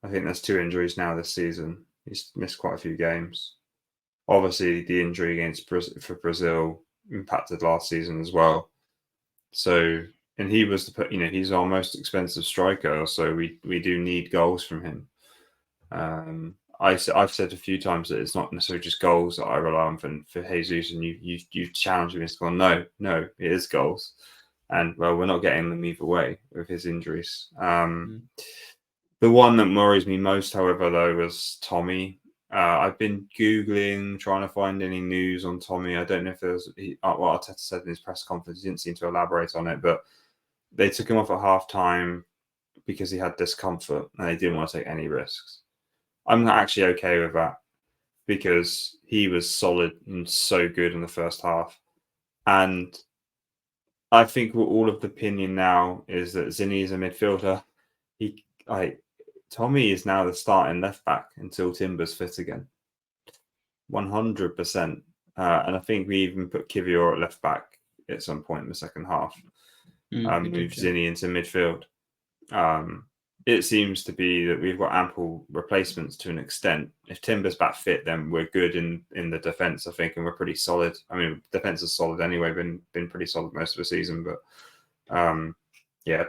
I think there's 2 injuries now this season. He's missed quite a few games. Obviously, the injury for Brazil impacted last season as well. So, and he was he's our most expensive striker, so we do need goals from him. I've said a few times that it's not necessarily just goals that I rely on for Jesus, and you challenged me to go, no, it is goals, and well, we're not getting them either way with his injuries. The one that worries me most, however, though, was Tommy. I've been Googling, trying to find any news on Tommy. I don't know if there's what Arteta said in his press conference. He didn't seem to elaborate on it, but they took him off at half-time because he had discomfort and they didn't want to take any risks. I'm actually okay with that because he was solid and so good in the first half. And I think all of the opinion now is that Zinni is a midfielder. Tommy is now the starting left back until Timber's fit again. 100%. And I think we even put Kivior at left back at some point in the second half. Move Zinni into midfield. It seems to be that we've got ample replacements to an extent. If Timber's back fit, then we're good in the defence, I think, and we're pretty solid. I mean, defence is solid anyway, been pretty solid most of the season. But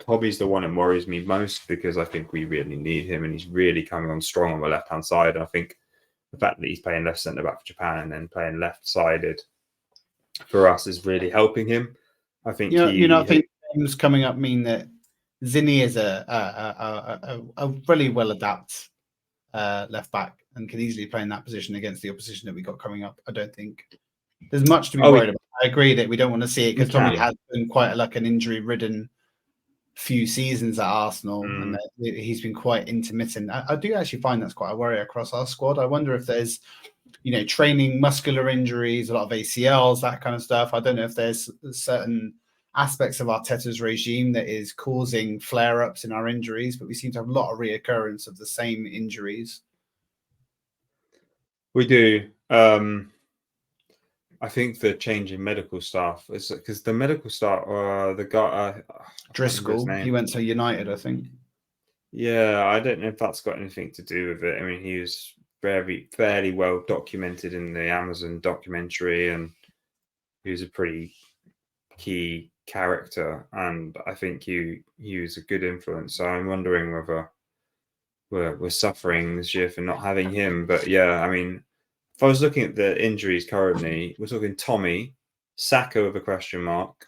Tommy's the one that worries me most because I think we really need him and he's really coming on strong on the left-hand side. And I think the fact that he's playing left centre-back for Japan and then playing left-sided for us is really helping him. I think I think games coming up mean that Zinni is a really well-adapted left back and can easily play in that position against the opposition that we got coming up. I don't think there's much to be worried about. I agree that we don't want to see it because Tommy has been quite an injury-ridden few seasons at Arsenal, and he's been quite intermittent. I do actually find that's quite a worry across our squad. I wonder if there's, training muscular injuries, a lot of ACLs, that kind of stuff. I don't know if there's certain aspects of Arteta's regime that is causing flare-ups in our injuries, but we seem to have a lot of reoccurrence of the same injuries. We do. I think the change in medical staff is because the medical staff, the guy Driscoll, he went to United, I think. Yeah, I don't know if that's got anything to do with it. I mean, he was fairly well documented in the Amazon documentary, and he was a pretty key character, and I think he was a good influence. So I'm wondering whether we're suffering this year for not having him. But yeah, I mean, if I was looking at the injuries currently, we're talking Tommy, Saka with a question mark,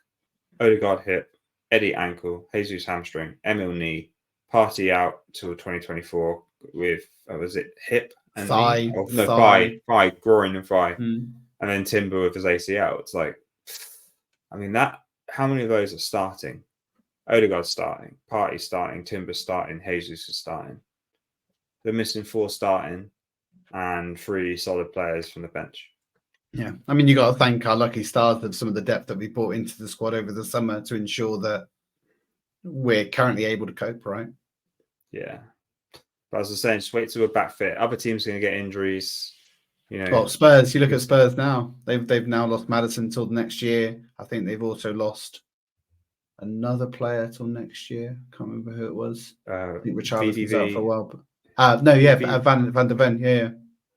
Odegaard hip, Eddie ankle, Jesus hamstring, Emil knee, Partey out till 2024 with was it hip and thigh? Knee? Oh, no, thigh, groin and thigh, and then Timber with his ACL. It's like, I mean, that how many of those are starting? Odegaard's starting, Partey starting, Timber starting, Jesus is starting. They're missing 4 starting and 3 solid players from the bench. Yeah, I mean, you got to thank our lucky stars of some of the depth that we brought into the squad over the summer to ensure that we're currently able to cope, right? Yeah. But as I was saying, just wait till we're back fit. Other teams are going to get injuries. Well, Spurs, you look at Spurs now. They've now lost Maddison till next year. I think they've also lost another player till next year. Can't remember who it was. I think Richarlison's out for a while. But Van der Ven, yeah.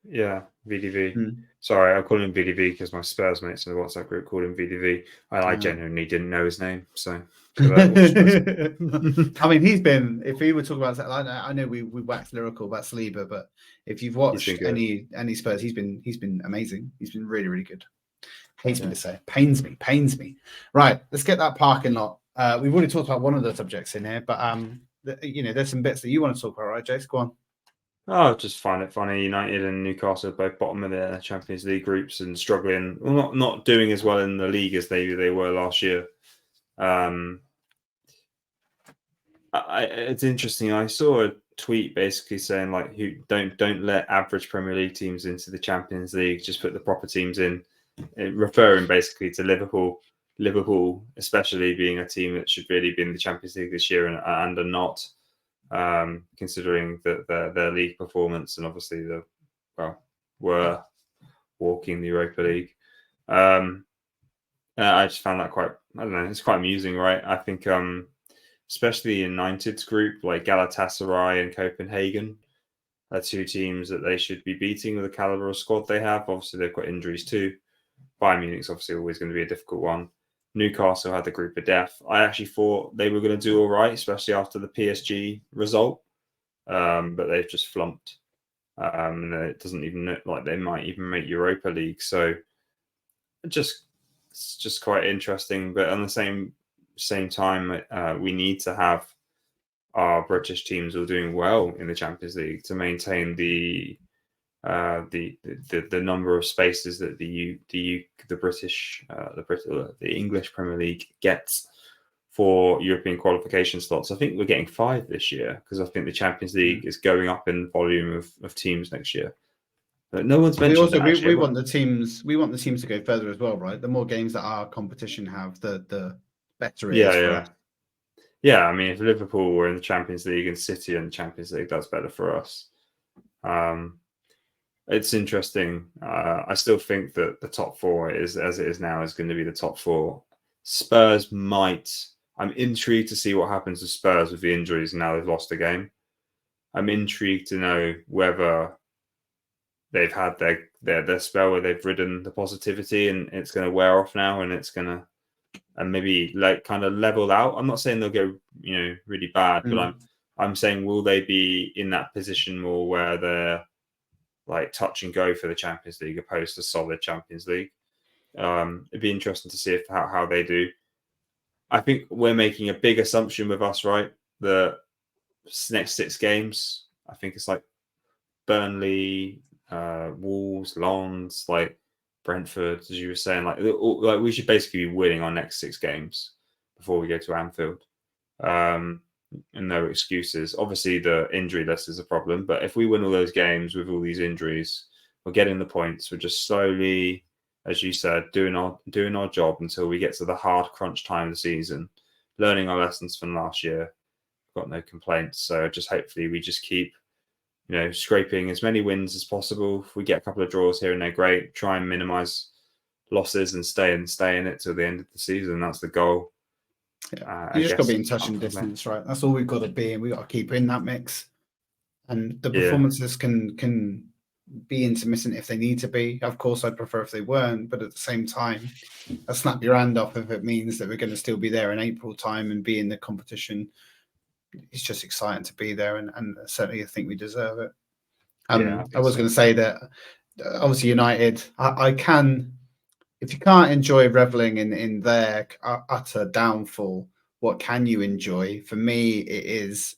Yeah, VDV. Sorry, I'm calling him VDV because my Spurs mates in the WhatsApp group called him VDV. I genuinely didn't know his name, so. I mean, he's been. If we were talking about, I know we waxed lyrical about Saliba, but if you've watched any Spurs, he's been amazing. He's been really, really good. Hates me to say, pains me. Right, let's get that parking lot. We've already talked about one of the subjects in here, but there's some bits that you want to talk about, right, Jace? Go on. Oh, just find it funny. United and Newcastle are both bottom of their Champions League groups and struggling. Well, not doing as well in the league as they were last year. It's interesting. I saw a tweet basically saying like, "Who don't let average Premier League teams into the Champions League. Just put the proper teams in." Referring basically to Liverpool. Liverpool, especially being a team that should really be in the Champions League this year and are not. Considering their league performance and obviously were walking the Europa League. I just found that quite, I don't know, it's quite amusing, right? I think especially in United's group, like Galatasaray and Copenhagen are 2 teams that they should be beating with the caliber of squad they have. Obviously, they've got injuries too. Bayern Munich's obviously always going to be a difficult one. Newcastle had the group of death. I actually thought they were going to do all right, especially after the PSG result, but they've just flumped. It doesn't even look like they might even make Europa League. So it's just quite interesting. But on the same time, we need to have our British teams all doing well in the Champions League to maintain the number of spaces that the English Premier League gets for European qualification slots. I think we're getting 5 this year because I think the Champions League is going up in volume of teams next year. But no one's mentioned that. We want the teams. We want the teams to go further as well, right? The more games that our competition have, the better it is for us. Yeah, I mean, if Liverpool were in the Champions League and City in the Champions League, that's better for us. It's interesting. I still think that the top 4 is as it is now is going to be the top 4. Spurs might. I'm intrigued to see what happens to Spurs with the injuries now they've lost a game. I'm intrigued to know whether they've had their spell where they've ridden the positivity and it's going to wear off now and it's going to maybe like kind of level out. I'm not saying they'll go really bad, but I'm saying will they be in that position more where they're like touch and go for the Champions League opposed to solid Champions League. It'd be interesting to see how they do. I think we're making a big assumption with us, right? The next 6 games, I think it's like Burnley, Wolves, Lens, like Brentford, as you were saying, like we should basically be winning our next 6 games before we go to Anfield. and no excuses. Obviously, the injury list is a problem, but if we win all those games with all these injuries, we're getting the points. We're just slowly, as you said, doing our job until we get to the hard crunch time of the season, learning our lessons from last year. Got no complaints. So just hopefully we just keep, scraping as many wins as possible. If we get a couple of draws here and there, great. Try and minimize losses and stay in it till the end of the season. That's the goal. Yeah. You just got to be in touch and distance, right? That's all we've got to be, and we got to keep in that mix. And the performances can be intermittent if they need to be. Of course, I'd prefer if they weren't, but at the same time, I'll snap your hand off if it means that we're going to still be there in April time and be in the competition. It's just exciting to be there, and certainly I think we deserve it. I was going to say that obviously United, I can. If you can't enjoy reveling in their utter downfall, what can you enjoy? For me, it is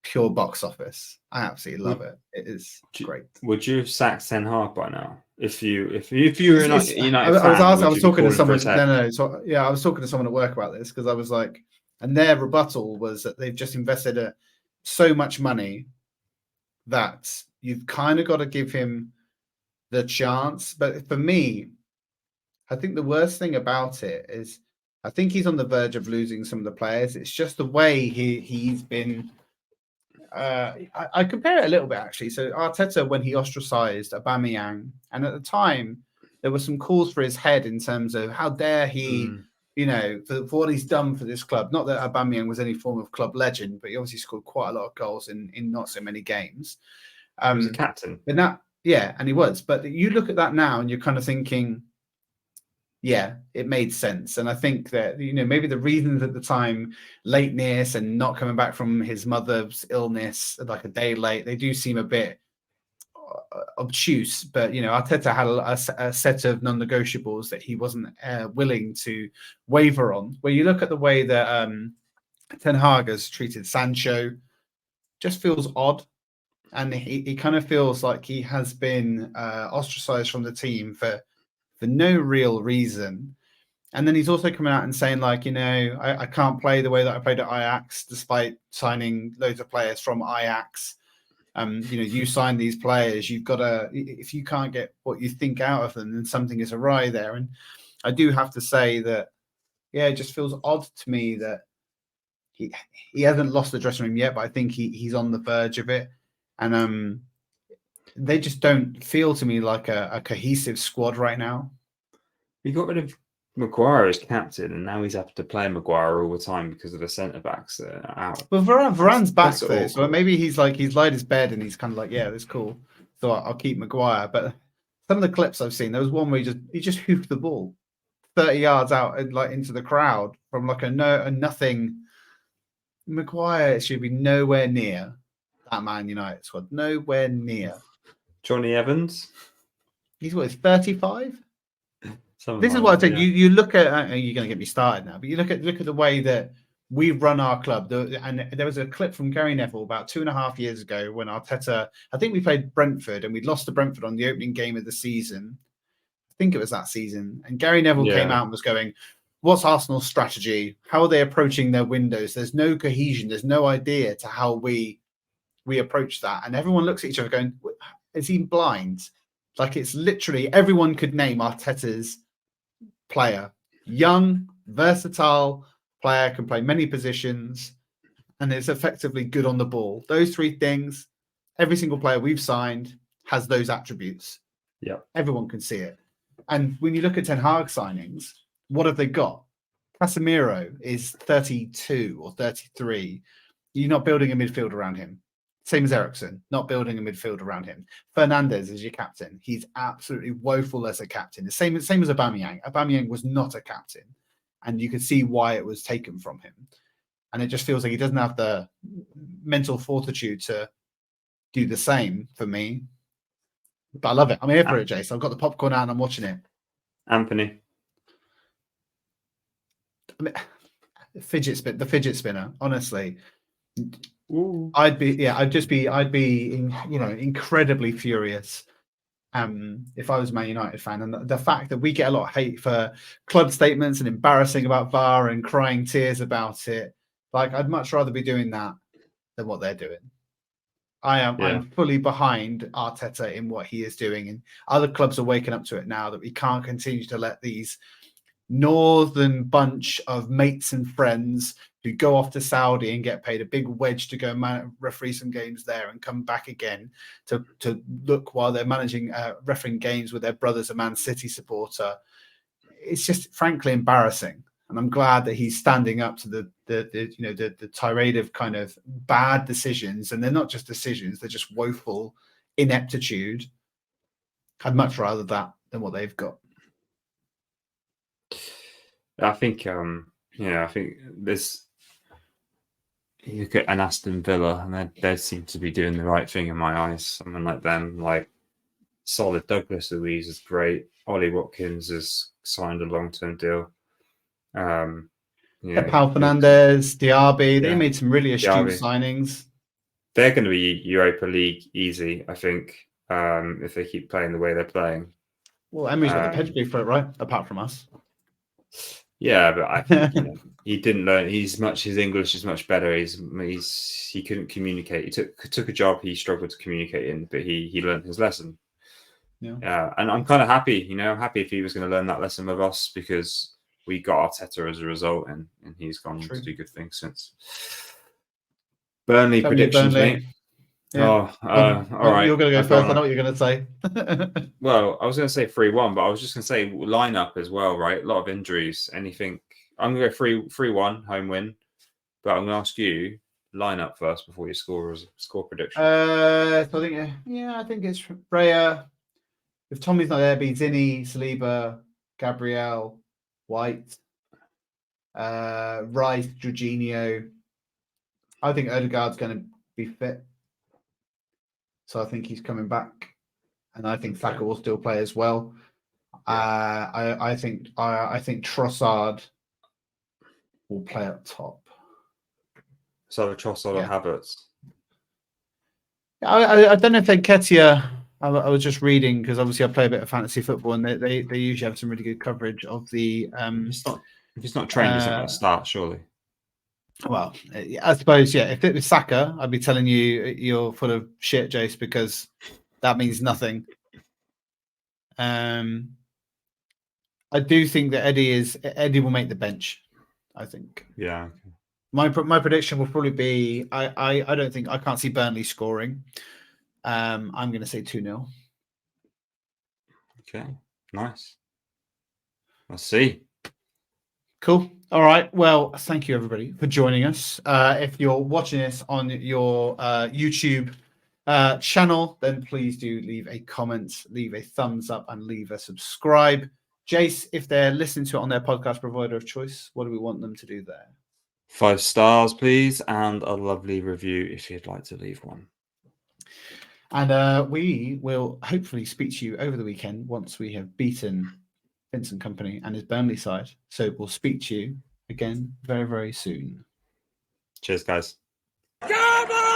pure box office. I absolutely love it. It is great. Would you have sacked Ten Hag by now? If you were a United I was talking to someone. No. So, I was talking to someone at work about this because I was like, and their rebuttal was that they've just invested so much money that you've kind of got to give him the chance. But for me, I think the worst thing about it is I think he's on the verge of losing some of the players. It's just the way he's been. I compare it a little bit, actually. So Arteta, when he ostracized Aubameyang, and at the time, there were some calls for his head in terms of how dare he, for what he's done for this club. Not that Aubameyang was any form of club legend, but he obviously scored quite a lot of goals in not so many games. He was a captain. But now, and he was. But you look at that now and you're kind of thinking, yeah, it made sense. And I think that, maybe the reasons at the time, lateness and not coming back from his mother's illness, like a day late, they do seem a bit obtuse. But, Arteta had a set of non-negotiables that he wasn't willing to waver on. Where you look at the way that Ten Hag has treated Sancho, just feels odd. And he kind of feels like he has been ostracized from the team for no real reason. And then he's also coming out and saying, like, I can't play the way that I played at Ajax, despite signing loads of players from Ajax. You sign these players, you've got to, if you can't get what you think out of them, then something is awry there. And I do have to say that, it just feels odd to me that he hasn't lost the dressing room yet, but I think he's on the verge of it. And they just don't feel to me like a cohesive squad right now. We got rid of Maguire as captain, and now he's having to play Maguire all the time because of the centre backs that are out. Well, Varane's back there, so maybe he's lied his bed and he's kind of like, yeah, that's cool. So I'll keep Maguire. But some of the clips I've seen, there was one where he just hoofed the ball 30 yards out and into the crowd from like a nothing. Maguire should be nowhere near that Man United squad. Nowhere near. Johnny Evans. He's 35? This is what I think. You look at, you're going to get me started now, but you look at the way that we run our club. And there was a clip from Gary Neville about 2.5 years ago when Arteta, I think we played Brentford and we'd lost to Brentford on the opening game of the season. I think it was that season. And Gary Neville came out and was going, what's Arsenal's strategy? How are they approaching their windows? There's no cohesion. There's no idea to how we approach that. And everyone looks at each other going, is he blind? Like, it's literally everyone could name Arteta's player. Young, versatile player, can play many positions, and is effectively good on the ball. Those three things, every single player we've signed has those attributes. Yeah. Everyone can see it. And when you look at Ten Hag signings, what have they got? Casemiro is 32 or 33. You're not building a midfield around him. Same as Eriksen, not building a midfield around him. Fernandes is your captain. He's absolutely woeful as a captain. The same as Aubameyang. Aubameyang was not a captain, and you could see why it was taken from him. And it just feels like he doesn't have the mental fortitude to do the same for me. But I love it. I'm here for it, Jace. I've got the popcorn out and I'm watching it. Anthony. I mean, the fidget spinner, honestly. Ooh. I'd be incredibly furious if I was a Man United fan. And the fact that we get a lot of hate for club statements and embarrassing about VAR and crying tears about it, Like, I'd much rather be doing that than what they're doing. I'm Yeah. fully behind Arteta in what he is doing, and other clubs are waking up to it now that we can't continue to let these northern bunch of mates and friends who go off to Saudi and get paid a big wedge to go referee some games there and come back again to look while they're managing refereeing games with their brother's a Man City supporter. It's just frankly embarrassing. And I'm glad that he's standing up to the tirade of kind of bad decisions, and they're not just decisions; they're just woeful ineptitude. I'd much rather that than what they've got. I think, I think there's. You look at an Aston Villa, and they seem to be doing the right thing in my eyes. Someone like them, like solid Douglas Luiz is great. Ollie Watkins has signed a long-term deal. Pau Fernandez, Diaby, they made some really astute Diaby. signings. They're going to be Europa League easy, I think, if they keep playing the way they're playing. Well, Emery's got the pedigree for it, right? Apart from us. Yeah, but I think he didn't learn. His English is much better. He couldn't communicate. He took a job he struggled to communicate in, but he learned his lesson. Yeah, and I'm kind of happy. I'm happy if he was going to learn that lesson with us, because we got Arteta as a result, and he's gone to do good things since. Burnley predictions, mate. Yeah. All right. You're going to go first. I know what you're going to say. Well, I was going to say 3-1, but I was just going to say lineup as well, right? A lot of injuries. Anything? I'm going to go 3-1 home win, but I'm going to ask you lineup first before you score prediction. So I think it's Raya. If Tommy's not there, be Zinni, Saliba, Gabriel, White, Rice, Jorginho. I think Odegaard's going to be fit, so I think he's coming back, and I think Saka will still play as well. Yeah. I think Trossard will play up top. So Trossard or Havertz? I don't know if Nketiah. I was just reading, because obviously I play a bit of fantasy football, and they usually have some really good coverage of the. If he's not trained, he's not going to start, surely. Well, I suppose, yeah. If it was Saka, I'd be telling you you're full of shit, Jace, because that means nothing. I do think that Eddie will make the bench. I think. Yeah. Okay. My prediction will probably be I can't see Burnley scoring. I'm going to say 2-0. Okay, nice. Let's see. Cool. All right. Well, thank you everybody for joining us. If you're watching this on your YouTube channel, then please do leave a comment, leave a thumbs up, and leave a subscribe. Jace, if they're listening to it on their podcast provider of choice, what do we want them to do there? 5 stars, please, and a lovely review if you'd like to leave one. And we will hopefully speak to you over the weekend once we have beaten Vincent Kompany and his Burnley side. So we'll speak to you again very, very soon. Cheers, guys. Come on!